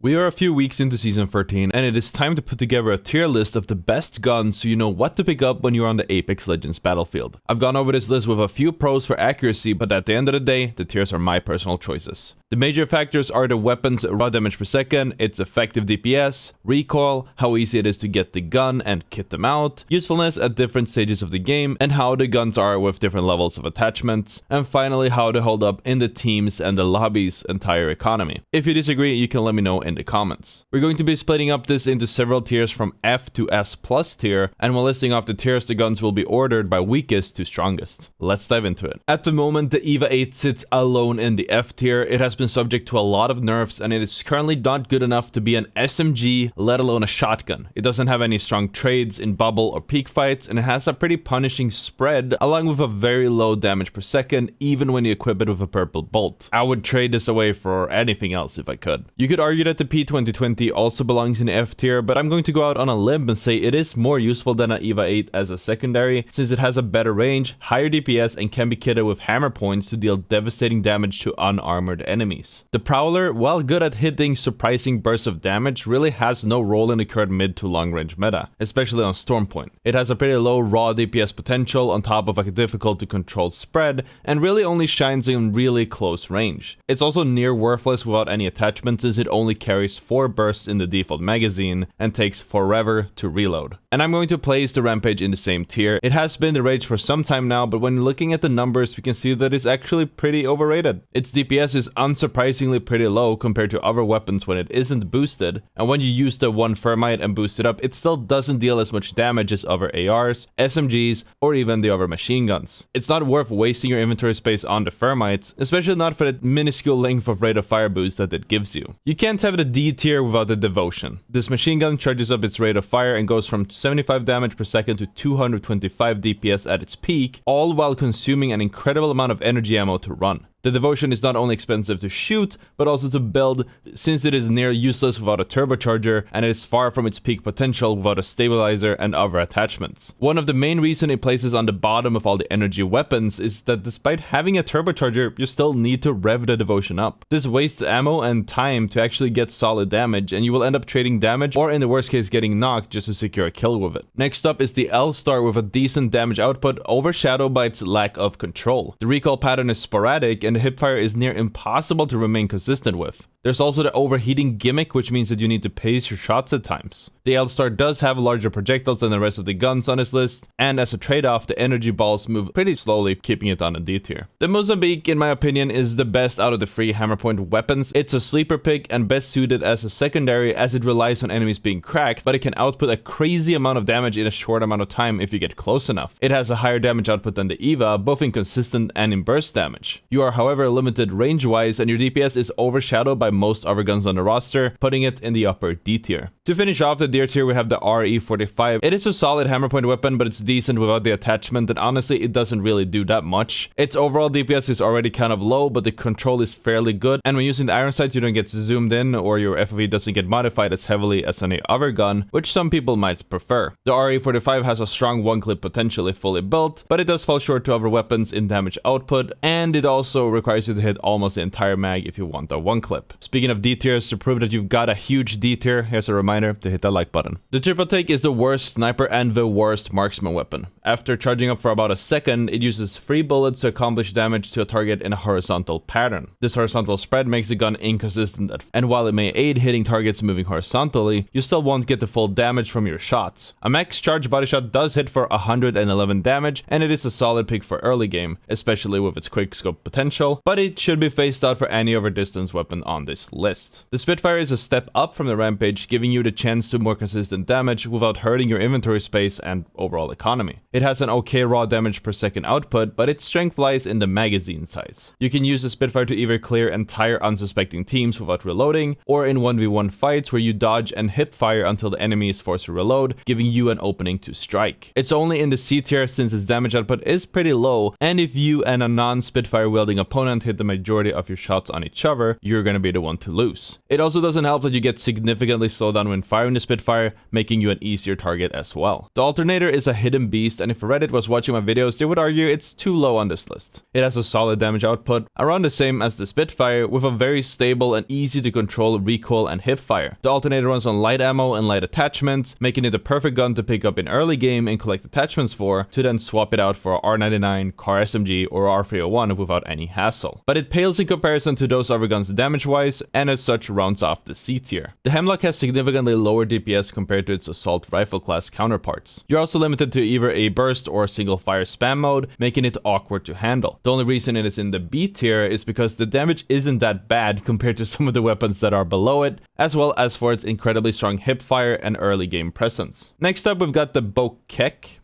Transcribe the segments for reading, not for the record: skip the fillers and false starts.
We are a few weeks into Season 13, and it is time to put together a tier list of the best guns so you know what to pick up when you're on the Apex Legends battlefield. I've gone over this list with a few pros for accuracy, but at the end of the day, the tiers are my personal choices. The major factors are the weapon's raw damage per second, its effective DPS, recoil, how easy it is to get the gun and kit them out, usefulness at different stages of the game, and how the guns are with different levels of attachments, and finally how they hold up in the team's and the lobby's entire economy. If you disagree, you can let me know in the comments. We're going to be splitting up this into several tiers from F to S plus tier, and while listing off the tiers, the guns will be ordered by weakest to strongest. Let's dive into it. At the moment, the EVA 8 sits alone in the F tier. It has been subject to a lot of nerfs, and it is currently not good enough to be an SMG, let alone a shotgun. It doesn't have any strong trades in bubble or peak fights, and it has a pretty punishing spread, along with a very low damage per second, even when you equip it with a purple bolt. I would trade this away for anything else if I could. You could argue that the P2020 also belongs in the F tier, but I'm going to go out on a limb and say it is more useful than an EVA 8 as a secondary, since it has a better range, higher DPS, and can be kitted with hammer points to deal devastating damage to unarmored enemies. The Prowler, while good at hitting surprising bursts of damage, really has no role in the current mid to long range meta, especially on Stormpoint. It has a pretty low raw DPS potential on top of a difficult to control spread, and really only shines in really close range. It's also near worthless without any attachments, since it only carries 4 bursts in the default magazine and takes forever to reload. And I'm going to place the Rampage in the same tier. It has been the rage for some time now, but when looking at the numbers, we can see that it's actually pretty overrated. Its DPS is unsurprisingly pretty low compared to other weapons when it isn't boosted, and when you use the one Thermite and boost it up, it still doesn't deal as much damage as other ARs, SMGs, or even the other machine guns. It's not worth wasting your inventory space on the Thermites, especially not for the minuscule length of rate of fire boost that it gives you. You can't have the D tier without the Devotion. This machine gun charges up its rate of fire and goes from 75 damage per second to 225 DPS at its peak, all while consuming an incredible amount of energy ammo to run. The Devotion is not only expensive to shoot, but also to build, since it is near useless without a turbocharger, and it is far from its peak potential without a stabilizer and other attachments. One of the main reasons it places on the bottom of all the energy weapons is that despite having a turbocharger, you still need to rev the Devotion up. This wastes ammo and time to actually get solid damage, and you will end up trading damage, or in the worst case getting knocked just to secure a kill with it. Next up is the LStar with a decent damage output, overshadowed by its lack of control. The recoil pattern is sporadic, and the hipfire is near impossible to remain consistent with. There's also the overheating gimmick, which means that you need to pace your shots at times. The LStar does have larger projectiles than the rest of the guns on this list, and as a trade-off, the energy balls move pretty slowly, keeping it on a D tier. The Mozambique, in my opinion, is the best out of the 3 hammerpoint weapons. It's a sleeper pick and best suited as a secondary, as it relies on enemies being cracked, but it can output a crazy amount of damage in a short amount of time if you get close enough. It has a higher damage output than the EVA, both in consistent and in burst damage. You are, however, limited range-wise, and your DPS is overshadowed by most other guns on the roster, putting it in the upper D tier. To finish off the D tier, we have the RE45. It is a solid hammerpoint weapon, but it's decent without the attachment, and honestly, it doesn't really do that much. Its overall DPS is already kind of low, but the control is fairly good, and when using the iron sights, you don't get zoomed in, or your FOV doesn't get modified as heavily as any other gun, which some people might prefer. The RE45 has a strong one-clip potential if fully built, but it does fall short to other weapons in damage output, and it also requires you to hit almost the entire mag if you want a one-clip. Speaking of D tiers, to prove that you've got a huge D tier, here's a reminder to hit that like button. The triple take is the worst sniper and the worst marksman weapon. After charging up for about a second, it uses 3 bullets to accomplish damage to a target in a horizontal pattern. This horizontal spread makes the gun inconsistent, and while it may aid hitting targets moving horizontally, you still won't get the full damage from your shots. A max charge body shot does hit for 111 damage, and it is a solid pick for early game, especially with its quick scope potential, but it should be phased out for any other distance weapon on this list. The Spitfire is a step up from the Rampage, giving you the chance to more consistent damage without hurting your inventory space and overall economy. It has an okay raw damage per second output, but its strength lies in the magazine size. You can use the Spitfire to either clear entire unsuspecting teams without reloading, or in 1v1 fights where you dodge and hip fire until the enemy is forced to reload, giving you an opening to strike. It's only in the C tier since its damage output is pretty low, and if you and a non-Spitfire wielding opponent hit the majority of your shots on each other, you're gonna be the one to lose. It also doesn't help that you get significantly slowed down when when firing the Spitfire, making you an easier target as well. The Alternator is a hidden beast, and if Reddit was watching my videos, they would argue it's too low on this list. It has a solid damage output, around the same as the Spitfire, with a very stable and easy to control recoil and hipfire. The Alternator runs on light ammo and light attachments, making it the perfect gun to pick up in early game and collect attachments for, to then swap it out for a R99, car SMG, or R301 without any hassle. But it pales in comparison to those other guns damage-wise, and as such rounds off the C tier. The Hemlock has significantly lower DPS compared to its assault rifle class counterparts. You're also limited to either a burst or single fire spam mode, making it awkward to handle. The only reason it is in the B tier is because the damage isn't that bad compared to some of the weapons that are below it, as well as for its incredibly strong hipfire and early game presence. Next up, we've got the Bocek.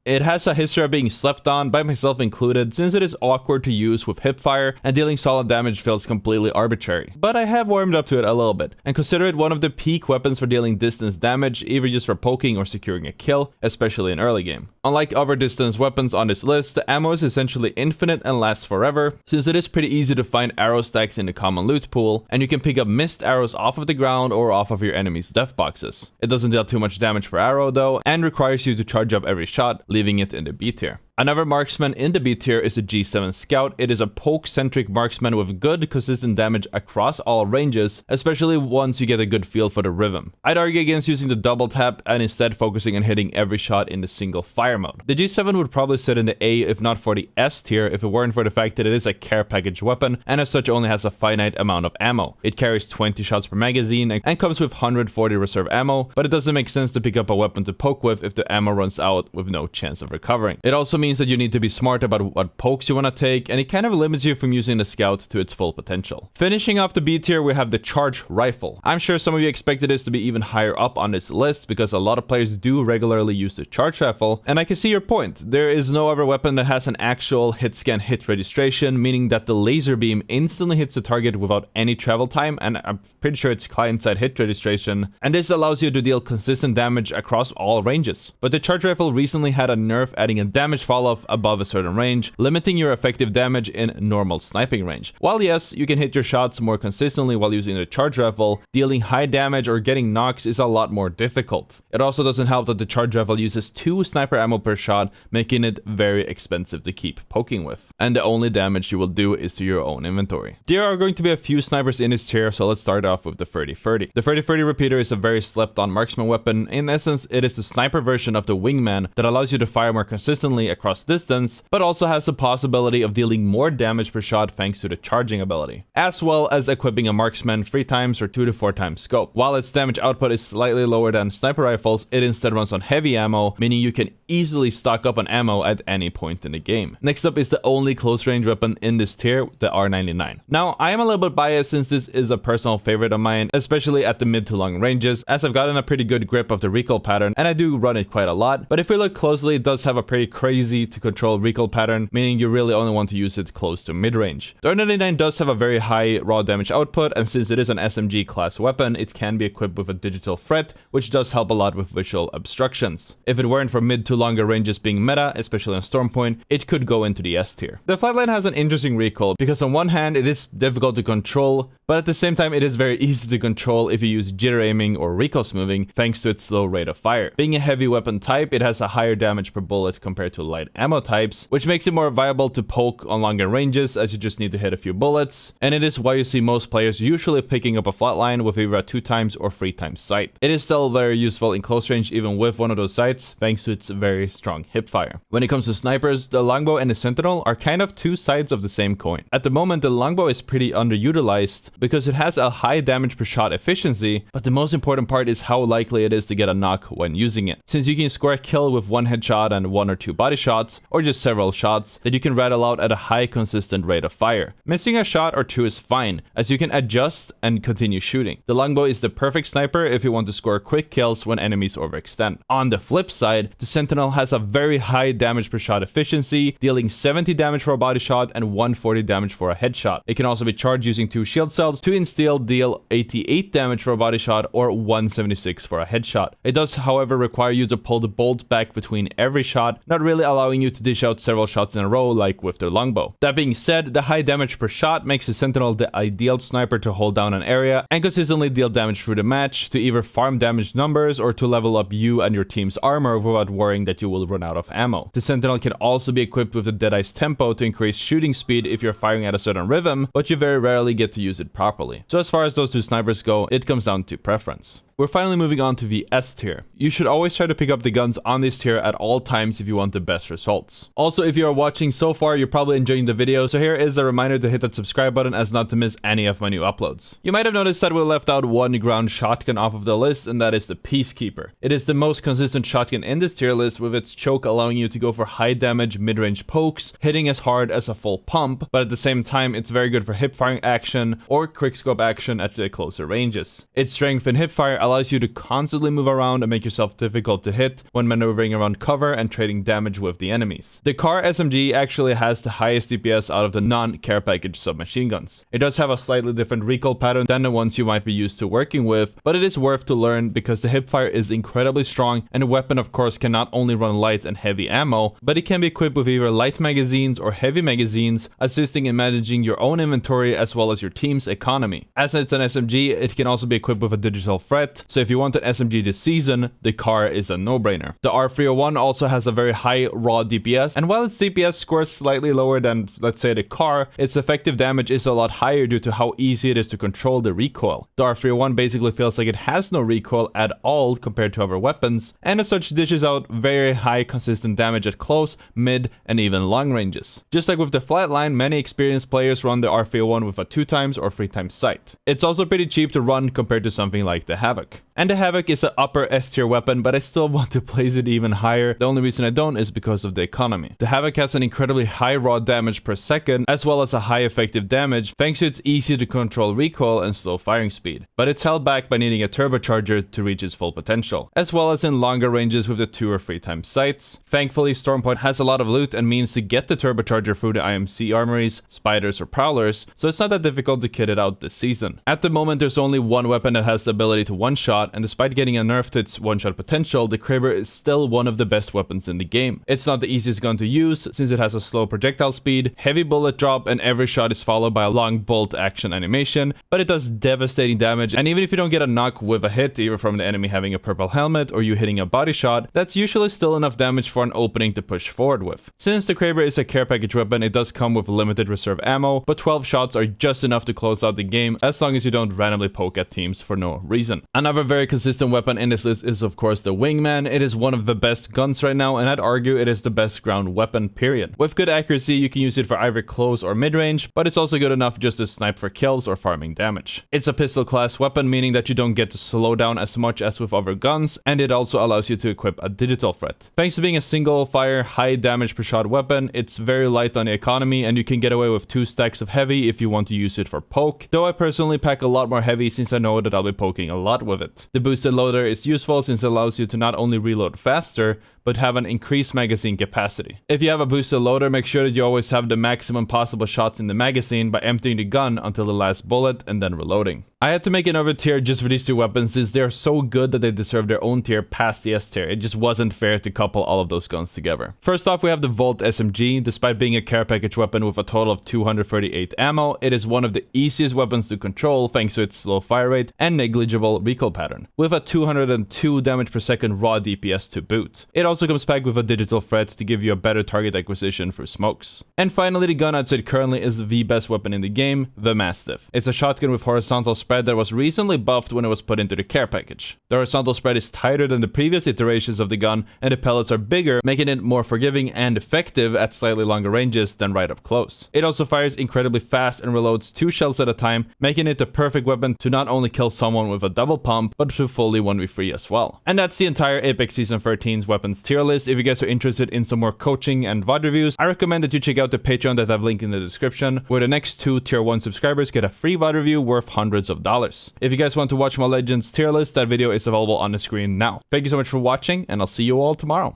It has a history of being slept on, by myself included, since it is awkward to use with hipfire and dealing solid damage feels completely arbitrary. But I have warmed up to it a little bit, and consider it one of the peak weapons for dealing distance damage, either just for poking or securing a kill, especially in early game. Unlike other distance weapons on this list, the ammo is essentially infinite and lasts forever, since it is pretty easy to find arrow stacks in the common loot pool, and you can pick up missed arrows off of the ground or off of your enemy's death boxes. It doesn't deal too much damage per arrow though, and requires you to charge up every shot, leaving it in the B tier. Another marksman in the B tier is the G7 Scout. It is a poke-centric marksman with good, consistent damage across all ranges, especially once you get a good feel for the rhythm. I'd argue against using the double tap and instead focusing on hitting every shot in the single fire mode. The G7 would probably sit in the A if not for the S tier if it weren't for the fact that it is a care package weapon and as such only has a finite amount of ammo. It carries 20 shots per magazine and comes with 140 reserve ammo, but it doesn't make sense to pick up a weapon to poke with if the ammo runs out with no chance of recovering. It also means that you need to be smart about what pokes you want to take, and it kind of limits you from using the Scout to its full potential. Finishing off the B tier, we have the Charge Rifle. I'm sure some of you expected this to be even higher up on this list because a lot of players do regularly use the Charge Rifle, and I can see your point. There is no other weapon that has an actual hit scan hit registration, meaning that the laser beam instantly hits the target without any travel time, and I'm pretty sure it's client-side hit registration, and this allows you to deal consistent damage across all ranges. But the Charge Rifle recently had a nerf adding a damage fall-off above a certain range, limiting your effective damage in normal sniping range. While yes, you can hit your shots more consistently while using the Charge Rifle, dealing high damage or getting knocks is a lot more difficult. It also doesn't help that the Charge Rifle uses 2 sniper ammo per shot, making it very expensive to keep poking with. And the only damage you will do is to your own inventory. There are going to be a few snipers in this tier, so let's start off with the 30-30. The 30-30 repeater is a very slept on marksman weapon. In essence, it is the sniper version of the Wingman that allows you to fire more consistently across distance, but also has the possibility of dealing more damage per shot thanks to the charging ability, as well as equipping a marksman 3 times or 2 to 4 times scope. While its damage output is slightly lower than sniper rifles, it instead runs on heavy ammo, meaning you can easily stock up on ammo at any point in the game. Next up is the only close range weapon in this tier, the R99. Now, I am a little bit biased since this is a personal favorite of mine, especially at the mid to long ranges, as I've gotten a pretty good grip of the recoil pattern and I do run it quite a lot, but if we look closely, it does have a pretty crazy to control recoil pattern, meaning you really only want to use it close to mid-range. The R99 does have a very high raw damage output, and since it is an SMG class weapon, it can be equipped with a digital threat, which does help a lot with visual obstructions. If it weren't for mid to longer ranges being meta, especially on Stormpoint, it could go into the S tier. The Flatline has an interesting recoil, because on one hand it is difficult to control, but at the same time it is very easy to control if you use jitter aiming or recoil smoothing thanks to its low rate of fire. Being a heavy weapon type, it has a higher damage per bullet compared to light ammo types, which makes it more viable to poke on longer ranges as you just need to hit a few bullets, and it is why you see most players usually picking up a Flatline with either a 2 times or 3 times sight. It is still very useful in close range even with one of those sights thanks to its very strong hipfire. When it comes to snipers, the Longbow and the Sentinel are kind of 2 sides of the same coin. At the moment, the Longbow is pretty underutilized because it has a high damage per shot efficiency, but the most important part is how likely it is to get a knock when using it. Since you can score a kill with 1 headshot and 1 or 2 body shots, or just several shots that you can rattle out at a high consistent rate of fire. Missing a shot or 2 is fine, as you can adjust and continue shooting. The Longbow is the perfect sniper if you want to score quick kills when enemies overextend. On the flip side, the Sentinel has a very high damage per shot efficiency, dealing 70 damage for a body shot and 140 damage for a headshot. It can also be charged using 2 shield cells to instill deal 88 damage for a body shot or 176 for a headshot. It does however require you to pull the bolt back between every shot, not really allowing allowing you to dish out several shots in a row like with their Longbow. That being said, the high damage per shot makes the Sentinel the ideal sniper to hold down an area and consistently deal damage through the match to either farm damage numbers or to level up you and your team's armor without worrying that you will run out of ammo. The Sentinel can also be equipped with the Deadeye's tempo to increase shooting speed if you're firing at a certain rhythm, but you very rarely get to use it properly. So as far as those two snipers go, it comes down to preference. We're finally moving on to the S tier. You should always try to pick up the guns on this tier at all times if you want the best results. Also, if you are watching so far, you're probably enjoying the video, so here is a reminder to hit that subscribe button as not to miss any of my new uploads. You might have noticed that we left out one ground shotgun off of the list, and that is the Peacekeeper. It is the most consistent shotgun in this tier list, with its choke allowing you to go for high damage mid-range pokes, hitting as hard as a full pump, but at the same time it's very good for hip-firing action or quickscope action at the closer ranges. Its strength in hipfire allows you to constantly move around and make yourself difficult to hit when maneuvering around cover and trading damage with the enemies. The Car SMG actually has the highest DPS out of the non-care package submachine guns. It does have a slightly different recoil pattern than the ones you might be used to working with, but it is worth to learn because the hipfire is incredibly strong, and the weapon of course can not only run light and heavy ammo, but it can be equipped with either light magazines or heavy magazines, assisting in managing your own inventory as well as your team's economy. As it's an SMG, it can also be equipped with a digital threat, so if you want an SMG this season, the Car is a no-brainer. The R301 also has a very high raw DPS, and while its DPS scores slightly lower than, let's say, the Car, its effective damage is a lot higher due to how easy it is to control the recoil. The R301 basically feels like it has no recoil at all compared to other weapons, and as such dishes out very high consistent damage at close, mid, and even long ranges. Just like with the Flatline, many experienced players run the R301 with a 2x or 3x sight. It's also pretty cheap to run compared to something like the Havoc. And the Havoc is an upper S tier weapon, but I still want to place it even higher. The only reason I don't is because of the economy. The Havoc has an incredibly high raw damage per second, as well as a high effective damage, thanks to its easy to control recoil and slow firing speed. But it's held back by needing a turbocharger to reach its full potential, as well as in longer ranges with the 2 or 3x sights. Thankfully, Stormpoint has a lot of loot and means to get the turbocharger through the IMC armories, spiders, or prowlers, so it's not that difficult to kit it out this season. At the moment, there's only one weapon that has the ability to one-shot, and despite getting a nerf to its one-shot potential, the Kraber is still one of the best weapons in the game. It's not the easiest gun to use, since it has a slow projectile speed, heavy bullet drop, and every shot is followed by a long bolt action animation, but it does devastating damage, and even if you don't get a knock with a hit, either from the enemy having a purple helmet or you hitting a body shot, that's usually still enough damage for an opening to push forward with. Since the Kraber is a care package weapon, it does come with limited reserve ammo, but 12 shots are just enough to close out the game, as long as you don't randomly poke at teams for no reason. Another very consistent weapon in this list is of course the Wingman. It is one of the best guns right now, and I'd argue it is the best ground weapon, period. With good accuracy, you can use it for either close or mid-range, but it's also good enough just to snipe for kills or farming damage. It's a pistol class weapon, meaning that you don't get to slow down as much as with other guns, and it also allows you to equip a digital threat. Thanks to being a single fire, high damage per shot weapon, it's very light on the economy, and you can get away with 2 stacks of heavy if you want to use it for poke, though I personally pack a lot more heavy since I know that I'll be poking a lot with it. The boosted loader is useful since it allows you to not only reload faster, but have an increased magazine capacity. If you have a boosted loader, make sure that you always have the maximum possible shots in the magazine by emptying the gun until the last bullet and then reloading. I had to make another tier just for these two weapons since they are so good that they deserve their own tier past the S tier. It just wasn't fair to couple all of those guns together. First off, we have the Volt SMG. Despite being a care package weapon with a total of 238 ammo, it is one of the easiest weapons to control thanks to its slow fire rate and negligible recoil pattern, with a 202 damage per second raw DPS to boot. It also comes packed with a digital threat to give you a better target acquisition through smokes. And finally, the gun I'd say currently is the best weapon in the game, the Mastiff. It's a shotgun with horizontal spread that was recently buffed when it was put into the care package. The horizontal spread is tighter than the previous iterations of the gun, and the pellets are bigger, making it more forgiving and effective at slightly longer ranges than right up close. It also fires incredibly fast and reloads 2 shells at a time, making it the perfect weapon to not only kill someone with a double pump, but to fully 1v3 as well. And that's the entire Apex Season 13's weapons tier list. If you guys are interested in some more coaching and VOD reviews, I recommend that you check out the Patreon that I've linked in the description, where the next 2 tier 1 subscribers get a free VOD review worth hundreds of dollars. If you guys want to watch my Legends tier list, that video is available on the screen now. Thank you so much for watching, and I'll see you all tomorrow.